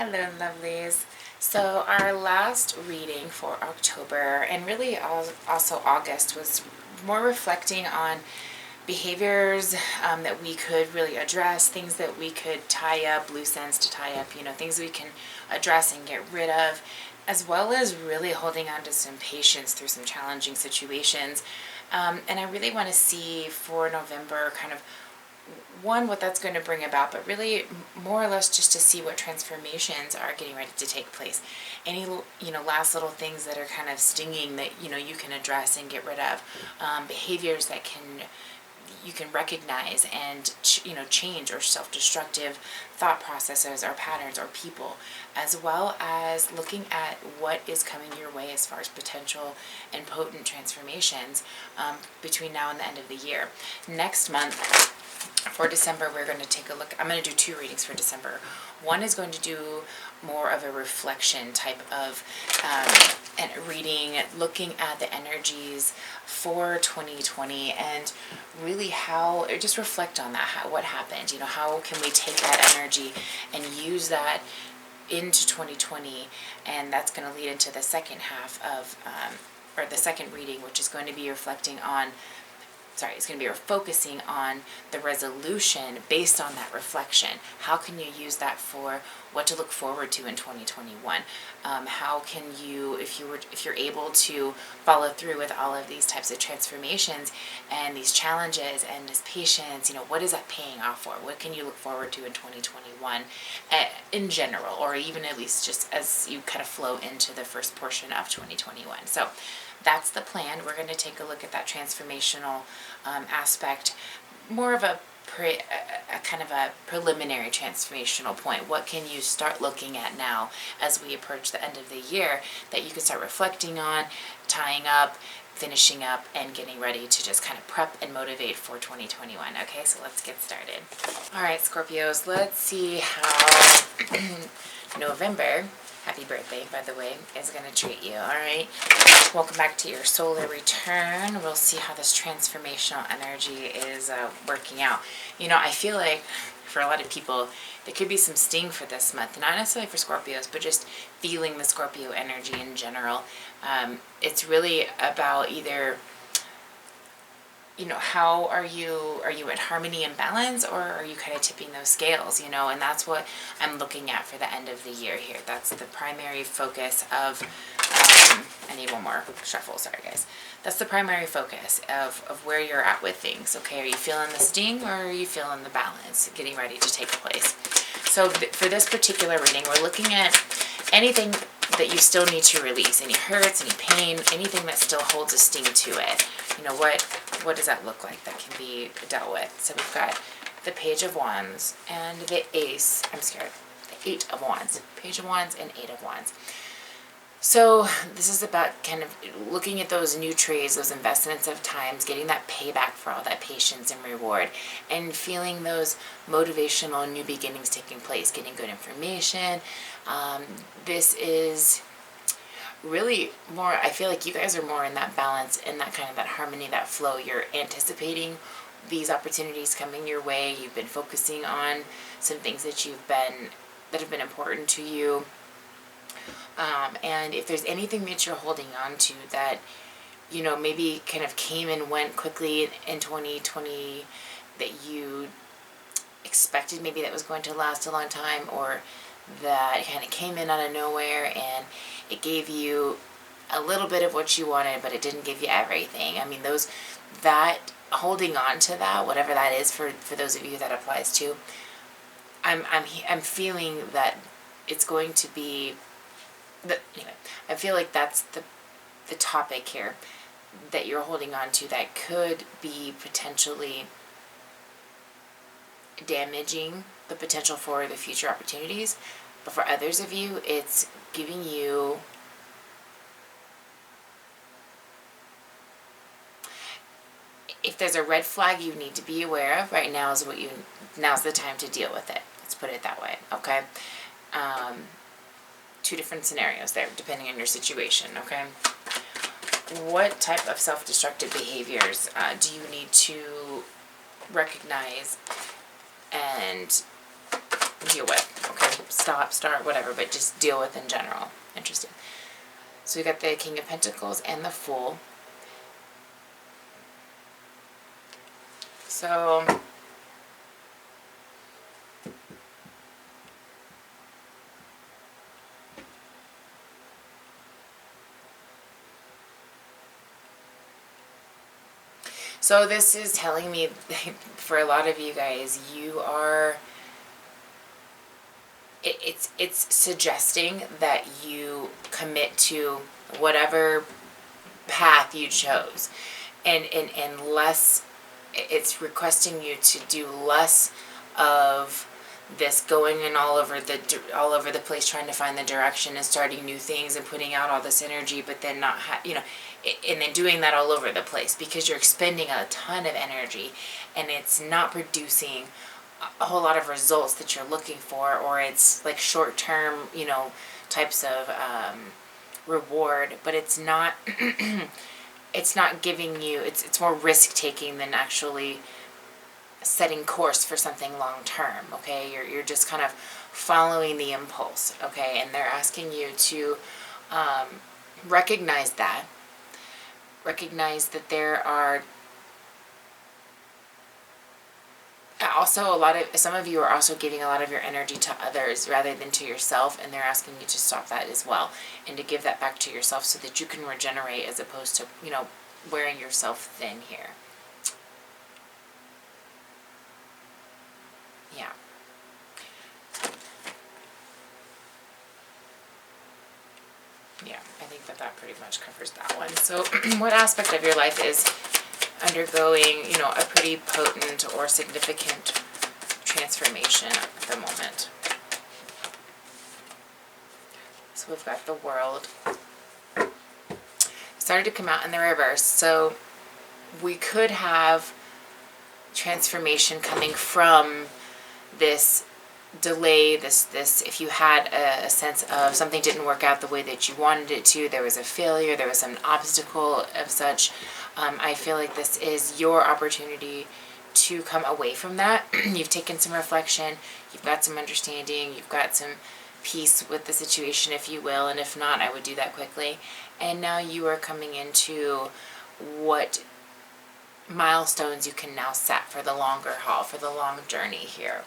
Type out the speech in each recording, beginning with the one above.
Hello, lovelies. So our last reading for October, and really also August, was more reflecting on behaviors that we could really address, things that we could tie up, loose ends to tie up, things we can address and get rid of, as well as really holding on to some patience through some challenging situations. And I really want to see for November kind of what that's going to bring about, but really more or less just to see what transformations are getting ready to take place. Any last little things that are kind of stinging that you can address and get rid of, behaviors that you can recognize and change, or self-destructive thought processes or patterns or people, as well as looking at what is coming your way as far as potential and potent transformations between now and the end of the year. Next month, for December, we're going to take a look. I'm going to do 2 readings for December. One is going to do more of a reflection type of reading, looking at the energies for 2020 and really just reflect on that, what happened. How can we take that energy and use that into 2020, and that's going to lead into the second half of, or the second reading, which is going to be it's going to be focusing on the resolution based on that reflection. How can you use that for what to look forward to in 2021? How can you, if you're able to follow through with all of these types of transformations and these challenges and this patience, what is that paying off for? What can you look forward to in 2021 in general, or even at least just as you kind of flow into the first portion of 2021? So that's the plan. We're going to take a look at that transformational aspect, more of a kind of a preliminary transformational point. What can you start looking at now as we approach the end of the year that you can start reflecting on, tying up, finishing up, and getting ready to just kind of prep and motivate for 2021. Okay, so let's get started. All right, Scorpios, let's see how November, happy birthday, by the way, is going to treat you. All right, welcome back to your solar return. We'll see how this transformational energy is working out. I feel like for a lot of people, there could be some sting for this month, not necessarily for Scorpios, but just feeling the Scorpio energy in general. It's really about either, how are you in harmony and balance, or are you kind of tipping those scales, and that's what I'm looking at for the end of the year here. That's the primary focus of, I need one more shuffle, sorry guys. That's the primary focus of where you're at with things, okay? Are you feeling the sting, or are you feeling the balance getting ready to take place? So for this particular reading, we're looking at anything that you still need to release, any hurts, any pain, anything that still holds a sting to it. What does that look like that can be dealt with? So we've got the Page of Wands and the the 8 of Wands. Page of Wands and 8 of Wands. So this is about kind of looking at those new trades, those investments of times, getting that payback for all that patience and reward, and feeling those motivational new beginnings taking place, getting good information. This is really more, I feel like you guys are more in that balance, in that kind of that harmony, that flow. You're anticipating these opportunities coming your way. You've been focusing on some things that have been important to you. And if there's anything that you're holding on to that, maybe kind of came and went quickly in 2020 that you expected maybe that was going to last a long time, or that kind of came in out of nowhere and it gave you a little bit of what you wanted, but it didn't give you everything. I mean, that holding on to that, whatever that is for those of you that applies to, I'm feeling that it's going to be, anyway, I feel like that's the topic here that you're holding on to that could be potentially damaging the potential for the future opportunities. But for others of you, it's giving you if there's a red flag you need to be aware of right now, now's the time to deal with it. Let's put it that way, okay? 2 different scenarios there, depending on your situation, okay? What type of self-destructive behaviors do you need to recognize and deal with, okay? stop, start, whatever, but just deal with in general. Interesting. So we got the King of Pentacles and the Fool. So this is telling me, for a lot of you guys, you are, it's suggesting that you commit to whatever path you chose, and less, it's requesting you to do less of this going in all over the place, trying to find the direction and starting new things and putting out all this energy, but then not and then doing that all over the place, because you're expending a ton of energy and it's not producing a whole lot of results that you're looking for, or it's like short-term, types of reward, but it's not it's not giving you, it's more risk-taking than actually setting course for something long-term, okay? You're just kind of following the impulse, okay? And they're asking you to recognize that there are also some of you are also giving a lot of your energy to others rather than to yourself, and they're asking you to stop that as well and to give that back to yourself so that you can regenerate, as opposed to, wearing yourself thin here. Yeah. Yeah, I think that pretty much covers that one. So what aspect of your life is undergoing, a pretty potent or significant transformation at the moment? So we've got the World. Started to come out in the reverse. So we could have transformation coming from this delay, this if you had a sense of something didn't work out the way that you wanted it to, there was a failure, there was an obstacle of such, I feel like this is your opportunity to come away from that. You've taken some reflection, you've got some understanding, you've got some peace with the situation, if you will, and if not, I would do that quickly. And now you are coming into what milestones you can now set for the longer haul, for the long journey here.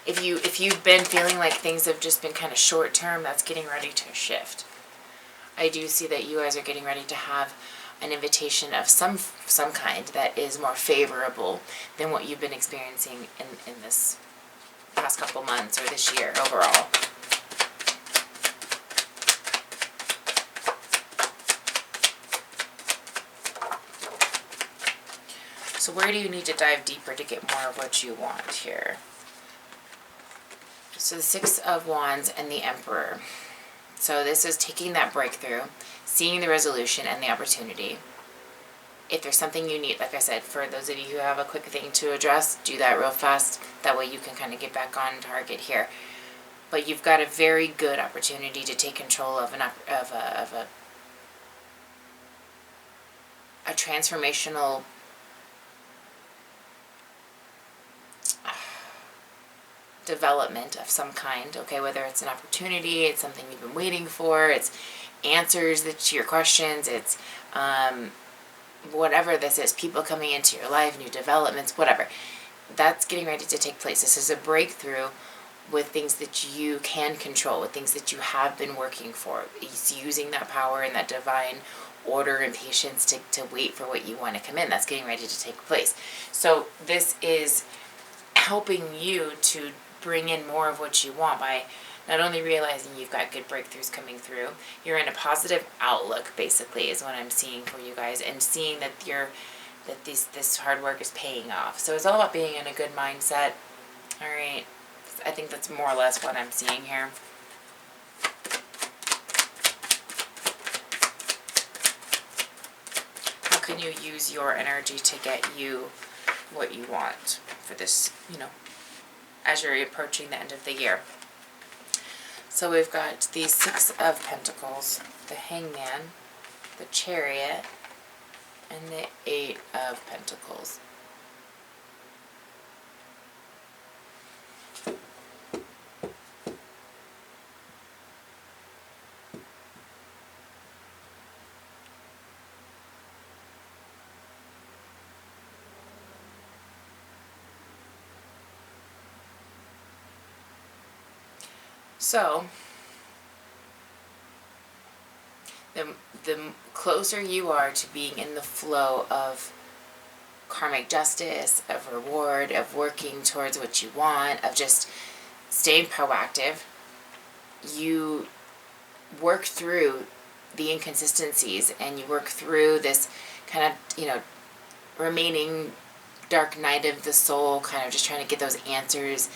If you've been feeling like things have just been kind of short term, that's getting ready to shift. I do see that you guys are getting ready to have an invitation of some kind that is more favorable than what you've been experiencing in this past couple months or this year overall. So where do you need to dive deeper to get more of what you want here? So the Six of Wands and the Emperor. So this is taking that breakthrough, seeing the resolution and the opportunity. If there's something you need, like I said, for those of you who have a quick thing to address, do that real fast. That way you can kind of get back on target here. But you've got a very good opportunity to take control of a transformational development of some kind, okay, whether it's an opportunity, it's something you've been waiting for, it's answers to your questions, it's whatever this is, people coming into your life, new developments, whatever, that's getting ready to take place. This is a breakthrough with things that you can control, with things that you have been working for. It's using that power and that divine order and patience to wait for what you want to come in. That's getting ready to take place. So this is helping you to bring in more of what you want by not only realizing you've got good breakthroughs coming through, you're in a positive outlook, basically, is what I'm seeing for you guys, and seeing that this hard work is paying off. So it's all about being in a good mindset. All right, I think that's more or less what I'm seeing here. How can you use your energy to get you what you want for this, as you're approaching the end of the year? So we've got the Six of Pentacles, the Hangman, the Chariot, and the Eight of Pentacles. So, the closer you are to being in the flow of karmic justice, of reward, of working towards what you want, of just staying proactive, you work through the inconsistencies and you work through this kind of, remaining dark night of the soul, kind of just trying to get those answers.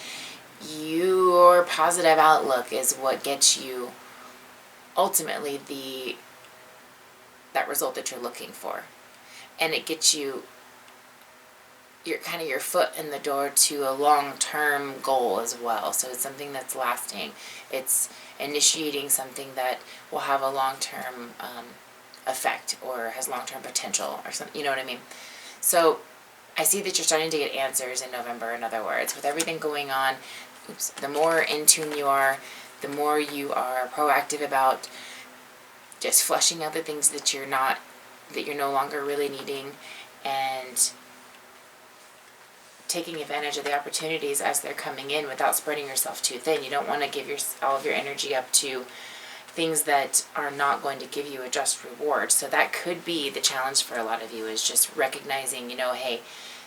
Your positive outlook is what gets you ultimately that result that you're looking for. And it gets you your foot in the door to a long-term goal as well. So it's something that's lasting. It's initiating something that will have a long-term effect or has long-term potential or something, you know what I mean? So I see that you're starting to get answers in November, in other words. With everything going on, the more in tune you are, the more you are proactive about just flushing out the things that you're no longer really needing, and taking advantage of the opportunities as they're coming in without spreading yourself too thin. You don't want to give all of your energy up to things that are not going to give you a just reward. So that could be the challenge for a lot of you, is just recognizing, hey,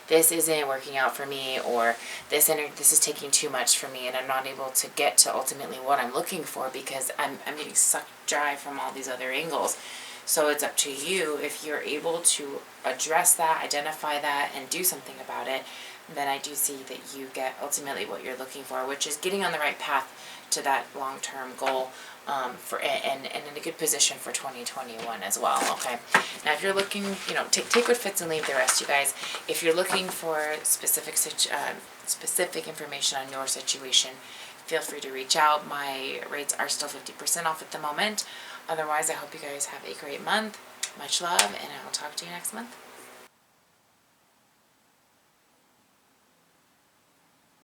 this isn't working out for me, or this is taking too much for me, and I'm not able to get to ultimately what I'm looking for because I'm getting sucked dry from all these other angles. So it's up to you. If you're able to address that, identify that, and do something about it, then I do see that you get ultimately what you're looking for, which is getting on the right path to that long-term goal, and in a good position for 2021 as well. Okay. Now, if you're looking, take what fits and leave the rest, you guys. If you're looking for specific information on your situation, feel free to reach out. My rates are still 50% off at the moment. Otherwise, I hope you guys have a great month. Much love, and I will talk to you next month.